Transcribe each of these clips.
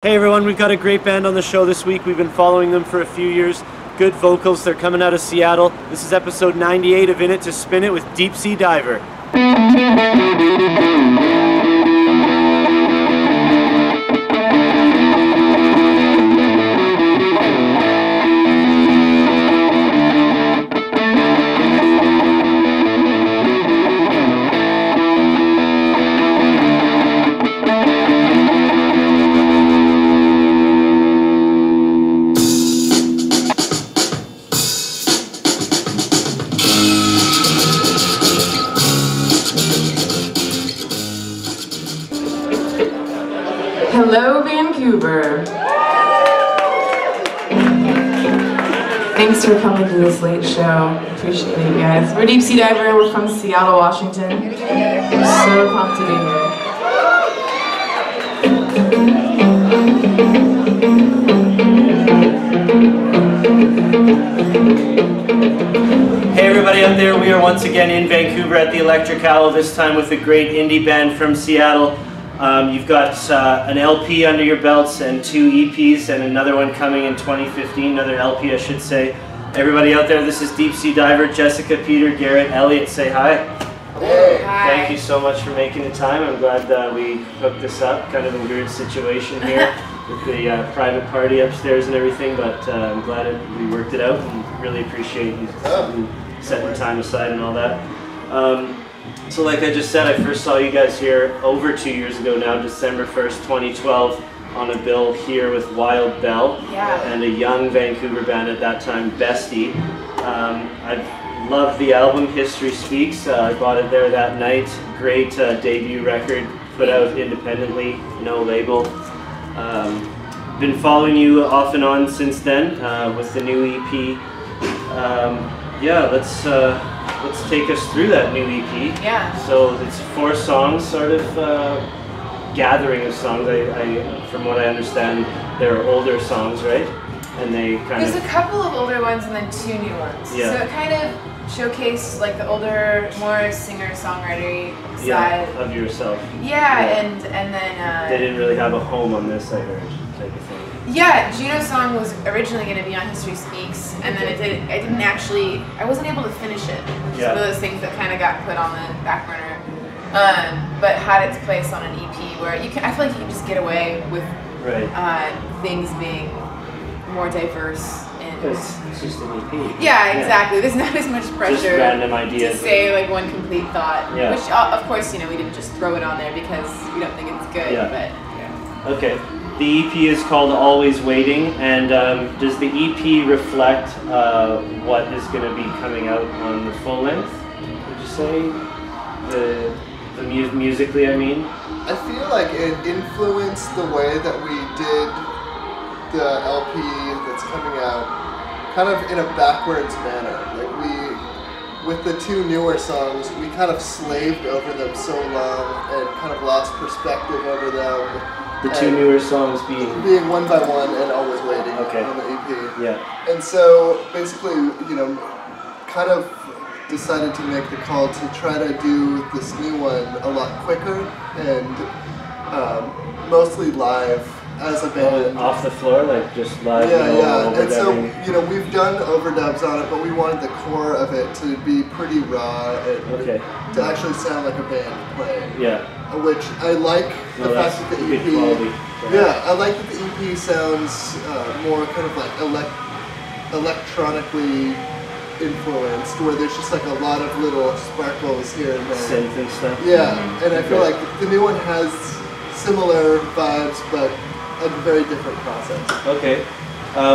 Hey everyone, we've got a great band on the show this week. We've been following them for a few years. Good vocals, they're coming out of Seattle. This is episode 98 of In It to Spin It with Deep Sea Diver. Hello, Vancouver. Thanks for coming to this late show. Appreciate it, guys. We're Deep Sea Diver. We're from Seattle, Washington. I'm so pumped to be here. Hey everybody out there, we are once again in Vancouver at the Electric Owl, this time with a great indie band from Seattle. You've got an LP under your belts and 2 EPs and another one coming in 2015, another LP I should say. Everybody out there, this is Deep Sea Diver, Jessica, Peter, Garrett, Elliot, say hi. Hey. Hi. Thank you so much for making the time. I'm glad that we hooked this up, kind of a weird situation here with the private party upstairs and everything, but I'm glad we worked it out and really appreciate you setting time aside and all that. So like I just said, I first saw you guys here over 2 years ago now, December 1st, 2012, on a bill here with Wild Bell and a young Vancouver band at that time, Bestie. I've loved the album, History Speaks. I bought it there that night. Great debut record, put out independently, no label. Been following you off and on since then with the new EP. Let's take us through that new EP. Yeah. So it's 4 songs, sort of gathering of songs. From what I understand, they're older songs, right? And they There's a couple of older ones and then 2 new ones. Yeah. So it kind of showcased like the older, more singer-songwriter side of yourself. Yeah, and then they didn't really have a home on this, I heard, type of thing. Yeah, Juno's song was originally going to be on History Speaks, and then I wasn't able to finish it. It's one of those things that kind of got put on the back burner, but had its place on an EP where I feel like you can just get away with things being more diverse. It's just an EP. Yeah, exactly. There's not as much pressure just random ideas to say like one complete thought, Yeah. which of course, we didn't just throw it on there because we don't think it's good, but Okay. The EP is called Always Waiting, and does the EP reflect what is going to be coming out on the full length, would you say? Musically, I mean? I feel like it influenced the way that we did the LP that's coming out kind of in a backwards manner. Like with the 2 newer songs, we kind of slaved over them so long and kind of lost perspective over them. The 2 newer songs being One by One and Always Waiting on the EP. Yeah. And so basically, kind of decided to make the call to try to do this new one a lot quicker and mostly live as a band. Off the floor, like just live? Yeah. And so, we've done overdubs on it, but we wanted the core of it to be pretty raw and to actually sound like a band playing. Yeah. Which I like the fact that the EP. I like that the EP sounds more kind of like electronically influenced, where there's just like a lot of little sparkles here and there. Synth and stuff. Yeah, and I feel like the new one has similar vibes, but a very different process. Okay.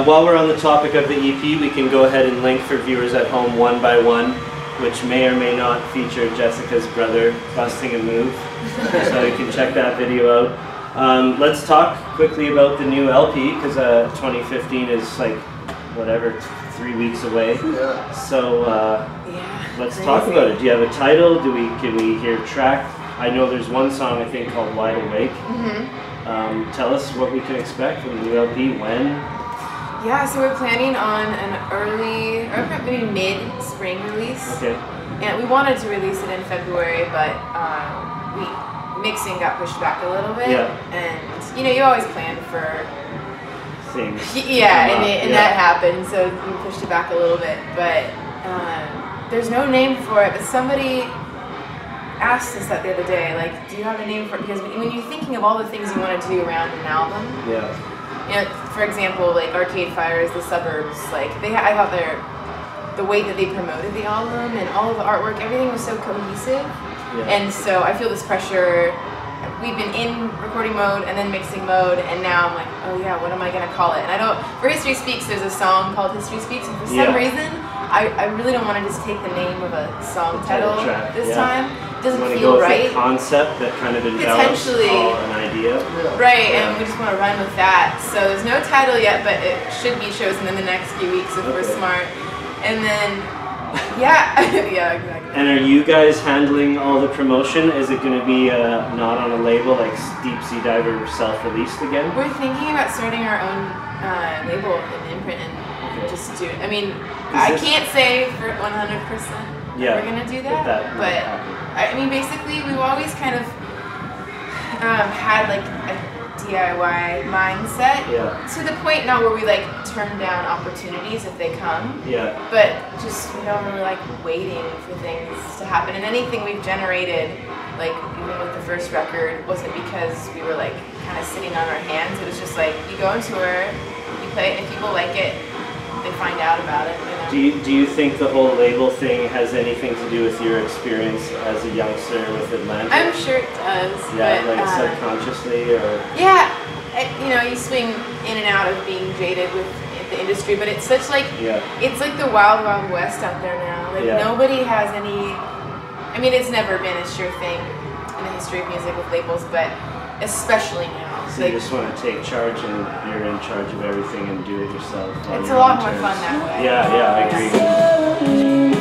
While we're on the topic of the EP, we can go ahead and link for viewers at home One by One, which may or may not feature Jessica's brother busting a move. So you can check that video out. Let's talk quickly about the new LP, because 2015 is like, 3 weeks away. Yeah. So let's talk about it. Do you have a title? Can we hear a track? I know there's one song I think called Wide Awake. Tell us what we can expect from the new LP, when? Yeah, so we're planning on an early, or maybe mid-spring release. Okay. And we wanted to release it in February, but mixing got pushed back a little bit. Yeah. And you know, you always plan for things. Yeah, and that happened, so you pushed it back a little bit. But there's no name for it. But somebody asked us that the other day, like, do you have a name for it? Because when you're thinking of all the things you want to do around an album, you know, for example, like Arcade Fire's The Suburbs, like I thought the way that they promoted the album and all of the artwork, everything was so cohesive. And so I feel this pressure. We've been in recording mode and then mixing mode, and now I'm like, oh yeah, what am I gonna call it? And I don't. For History Speaks, there's a song called History Speaks, and for some reason, I really don't want to just take the name of a song title this time. It doesn't feel right. A concept that kind of envelops an idea. Right, and we just want to run with that. So there's no title yet, but it should be chosen in the next few weeks if we're smart. And then. Yeah, exactly. And are you guys handling all the promotion? Is it going to be not on a label like Deep Sea Diver self-released again? We're thinking about starting our own label and imprint and just do it. I mean, I can't say for 100% we're going to do that, but I mean, basically, we've always kind of had like a DIY mindset to the point now where we like turn down opportunities if they come. But just we don't really like waiting for things to happen. And anything we've generated, like even with the first record, wasn't because we were like kind of sitting on our hands. It was just like you go on tour, you play it, and if people like it, they find out about it. You know? Do you think the whole label thing has anything to do with your experience as a youngster with Atlanta? I'm sure it does. Yeah, but, like subconsciously, or yeah, you know, you swing in and out of being jaded with the industry, but it's such like it's like the wild west out there now. Like nobody has any. I mean, it's never been a sure thing in the history of music with labels, but especially now. So you just want to take charge, and you're in charge of everything and do it yourself. It's a lot more fun that way. Yeah, I agree.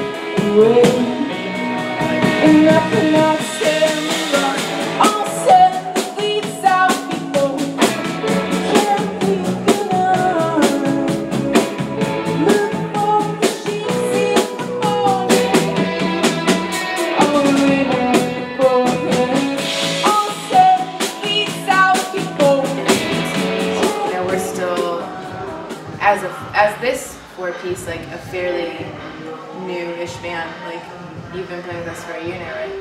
As this four-piece, like a fairly new-ish band, like you've been playing with us for a year now, right?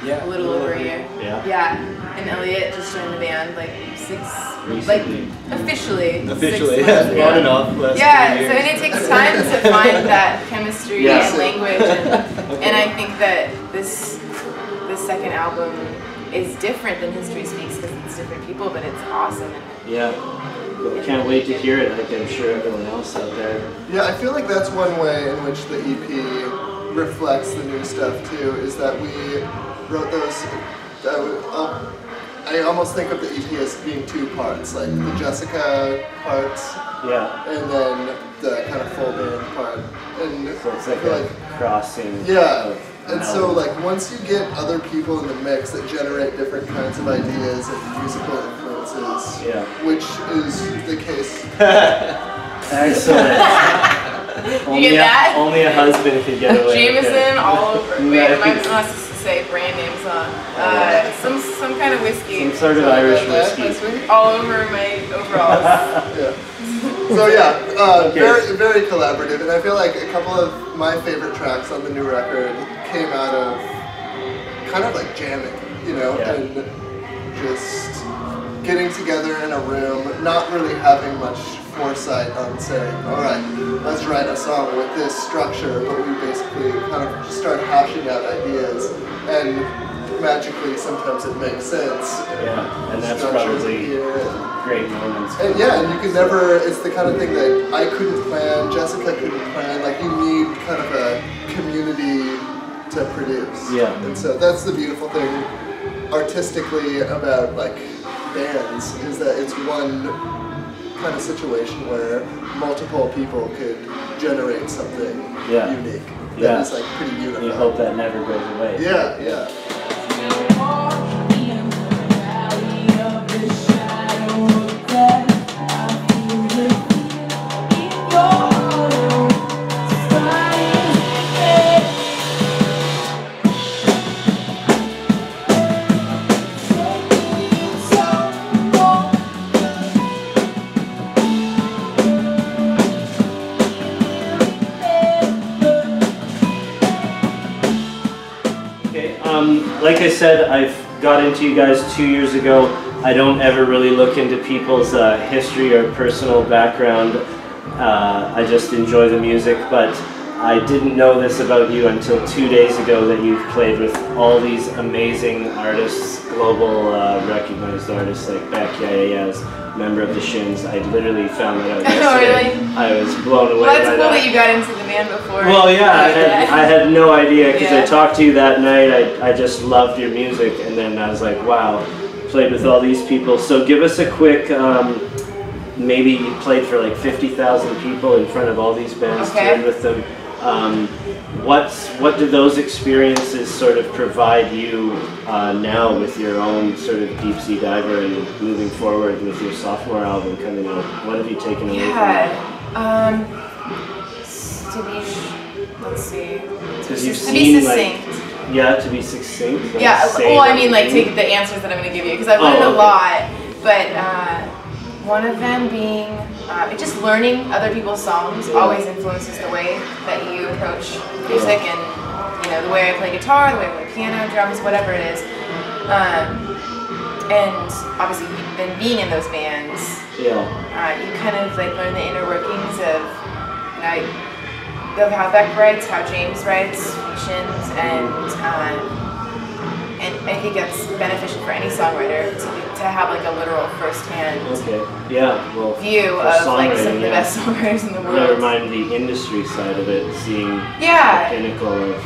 Yeah. A little over a year. Yeah. And Elliot just joined the band like Recently. like officially. Officially, on and off. So and it takes time to find that chemistry and language, and I think that this second album is different than History Speaks because it's different people, but it's awesome. Yeah. Can't wait to hear it, like I'm sure everyone else out there. Yeah, I feel like that's one way in which the EP reflects the new stuff too, is that we wrote those, I almost think of the EP as being two parts, like the Jessica parts, and then the kind of full band part. And so it's like a crossing. And so like once you get other people in the mix that generate different kinds of ideas and musical influences, which is the case. Excellent. Only a husband could get away. Jameson all over. Wait, my mom has to say brand names on. Some kind of whiskey. Some sort of Irish whiskey. All over my overalls. So very, very collaborative, and I feel like a couple of my favorite tracks on the new record came out of kind of like jamming, you know, and just getting together in a room, not really having much foresight on saying, all right, let's write a song with this structure, but we basically kind of just start hashing out ideas, and magically sometimes it makes sense. And that's probably great moments. And and you can never, it's the kind of thing that I couldn't plan, Jessica couldn't plan, like you need kind of a community to produce. And so that's the beautiful thing artistically about like bands, is that it's one kind of situation where multiple people could generate something unique that is like pretty unified. You hope that never goes away. like I said, I've got into you guys 2 years ago. I don't ever really look into people's history or personal background. I just enjoy the music, but I didn't know this about you until 2 days ago, that you've played with all these amazing artists, global recognized artists like Beck, as member of the Shins. I literally found that out yesterday. Oh, really? I was blown away well, that's by cool that. that you got into the band before. Well, yeah, I had no idea, because Yeah. I talked to you that night. I just loved your music, and then I was like, wow, played with all these people. So give us a quick, maybe you played for like 50,000 people in front of all these bands, toured with them. What do those experiences sort of provide you now with your own sort of deep sea diver and moving forward with your sophomore album coming out? What have you taken away from it? Let's see. Because you've To seen, be succinct. like, yeah, to be succinct. Like, Yeah, say well, I what mean, you like, think. take the answers that I'm going to give you, because I've learned a lot, but one of them being just learning other people's songs always influences the way that you approach music, and the way I play guitar, the way I play piano, drums, whatever it is. And obviously, then being in those bands, you kind of like learn the inner workings of how Beck writes, how James writes, Shins, and I think that's beneficial for any songwriter to have like a literal first-hand view of like some of the best songwriters in the world. Never mind the industry side of it, seeing the pinnacle of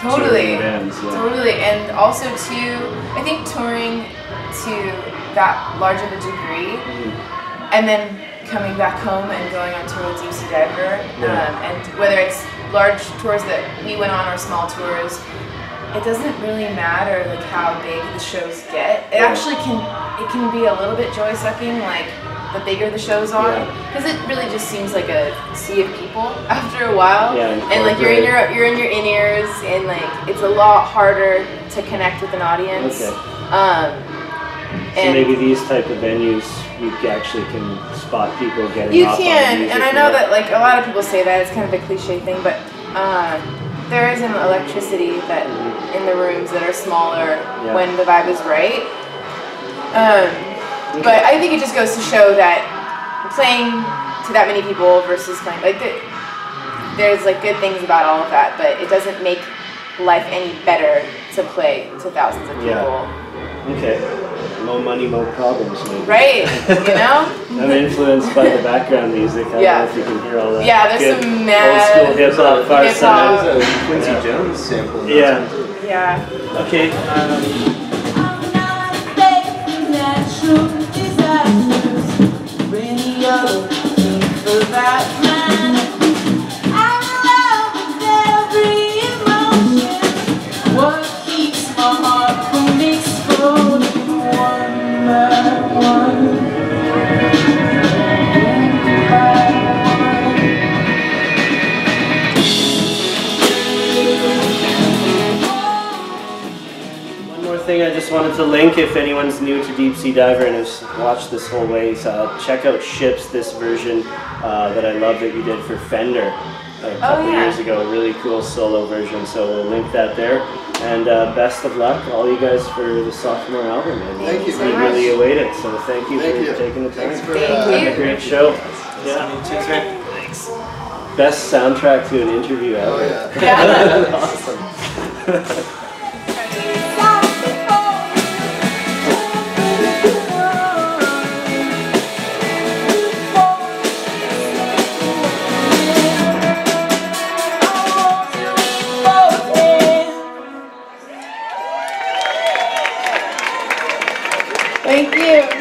touring bands. Yeah. Totally, and also too, I think touring to that large of a degree, and then coming back home and going on tour with Deep Sea Diver, and whether it's large tours that we went on or small tours, it doesn't really matter like how big the shows get. It actually can be a little bit joy sucking, like the bigger the shows are, because it really just seems like a sea of people after a while, and like you're in your in-ears, and like it's a lot harder to connect with an audience. So maybe these type of venues, you actually can spot people getting You off on can, music, and I know that like a lot of people say that, it's kind of a cliche thing, but there is an electricity that in the rooms that are smaller when the vibe is right. But I think it just goes to show that playing to that many people versus playing, like there's like good things about all of that, but it doesn't make life any better to play to thousands of people. Okay. More money, more problems, maybe. Right, I'm influenced by the background music. I don't know if you can hear all that. Yeah, there's good some mad old school hip-hop, far side. There's a Quincy Jones sample. Yeah. Okay. I just wanted to link, if anyone's new to Deep Sea Diver and has watched this whole way, check out Ships, this version that I love that you did for Fender a couple years ago. A really cool solo version, so we'll link that there. And best of luck, all you guys, for the sophomore album. And thank you we really await it, so thank you for taking the time. Thanks for a great show. Cheers, man. Thanks. Best soundtrack to an interview ever. Oh, yeah. Awesome. Thank you.